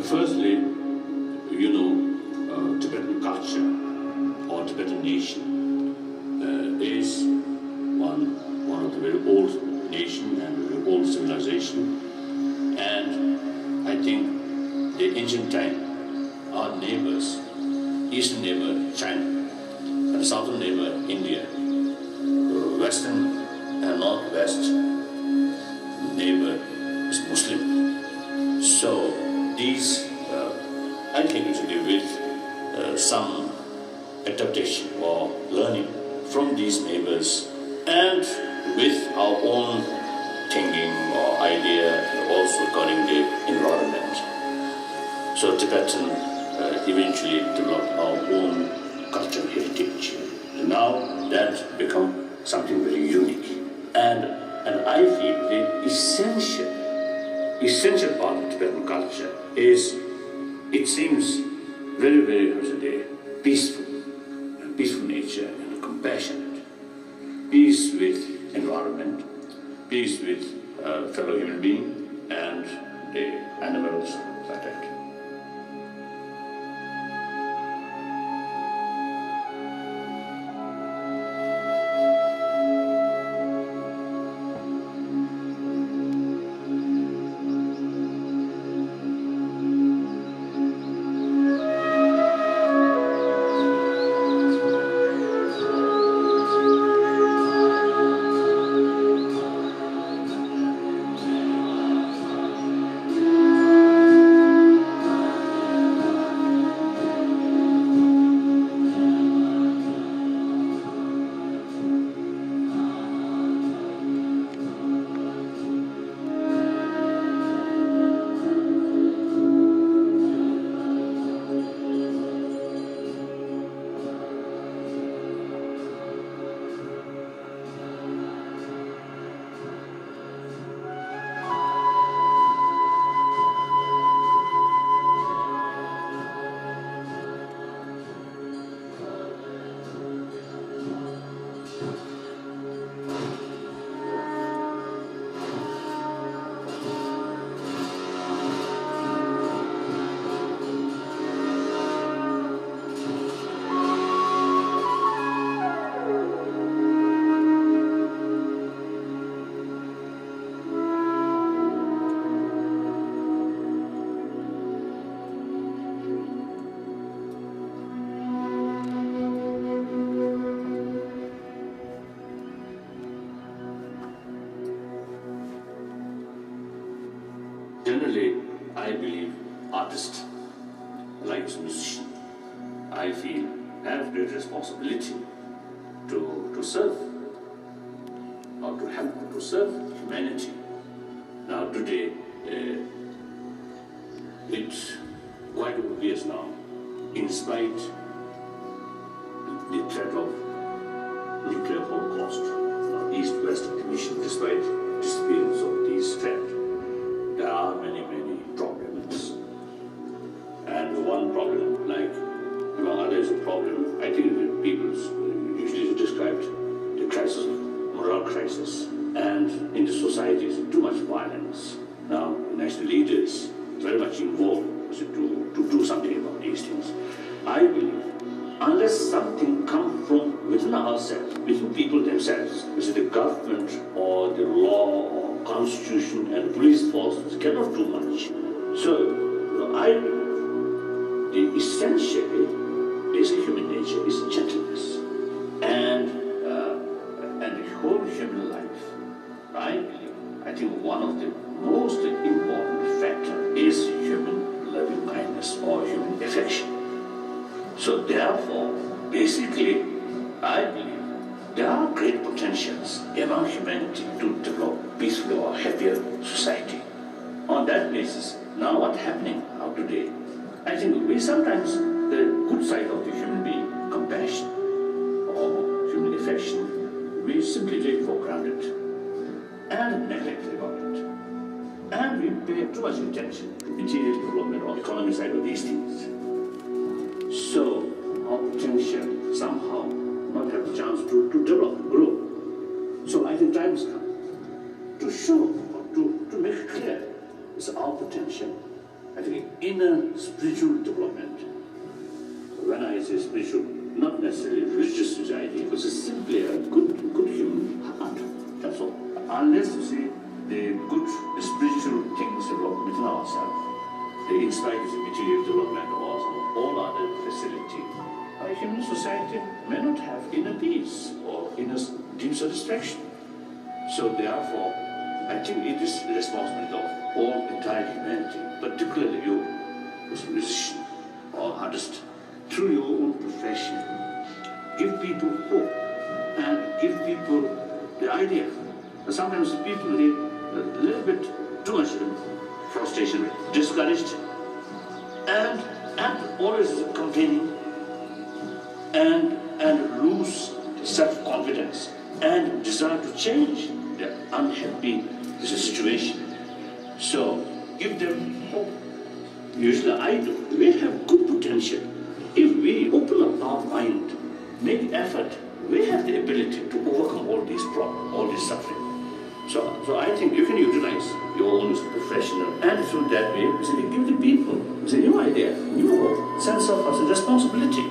Firstly, Tibetan culture or Tibetan nation is one of the very old nation and very old civilization. And I think the ancient time, our neighbors, eastern neighbor China, and southern neighbor India, western and northwest neighbor is Muslim. So these, I think it should be with some adaptation or learning from these neighbors and with our own thinking or idea and also according to the environment. So Tibetan eventually developed our own cultural heritage. Now that become something very unique. And I feel the essential part of Tibetan culture is, it seems very, very, how to say, peaceful nature and compassionate. Peace with environment, peace with fellow human being and the animals like that. Generally, I believe artists, like musicians, I feel, have great responsibility to serve or to help or to serve humanity. Now today, it's quite obvious now, in spite the threat of nuclear holocaust, East-West division, despite disappearance of these threats, there are many problems. And one problem, like among others, a problem, I think that people usually described the crisis, moral crisis, and in the societies, too much violence. Now, national leaders very much involved to do something about these things. I believe, unless something comes from within ourselves, within people themselves, which is the government or the law or constitution and police forces cannot do much. So, I believe the essentially basic human nature is gentleness and the whole human life. I think one of the most important factor is human loving kindness or human affection. So therefore, basically, I believe there are great potentials among humanity to develop peaceful or happier society. On that basis, now what's happening now today? I think we sometimes, the good side of the human being, compassion or human affection, we simply take for granted and neglect about it. And we pay too much attention to material development or economic side of these things. So our potential somehow not have the chance to develop and grow. So I think time has come to show or to make it clear it's our potential I think inner spiritual development. When I say spiritual, not necessarily religious society, because it's simply a good human heart. That's all. Unless you see the good spiritual things develop within ourselves, in spite of the material development or all other facility, a human society may not have inner peace or inner deep satisfaction. So therefore, I think it is the responsibility of all entire humanity, particularly you as a musician or artist, through your own profession, give people hope and give people the idea. Sometimes people need a little bit too much frustration, discouraged, and always complaining, and lose self-confidence and desire to change their unhappy situation. So give them hope. Usually I do. We have good potential. If we open up our mind, make effort, we have the ability to overcome all these problems, all this suffering. So I think you can utilize your own professional, and through that way, give the people a new idea, new hope, sense of responsibility.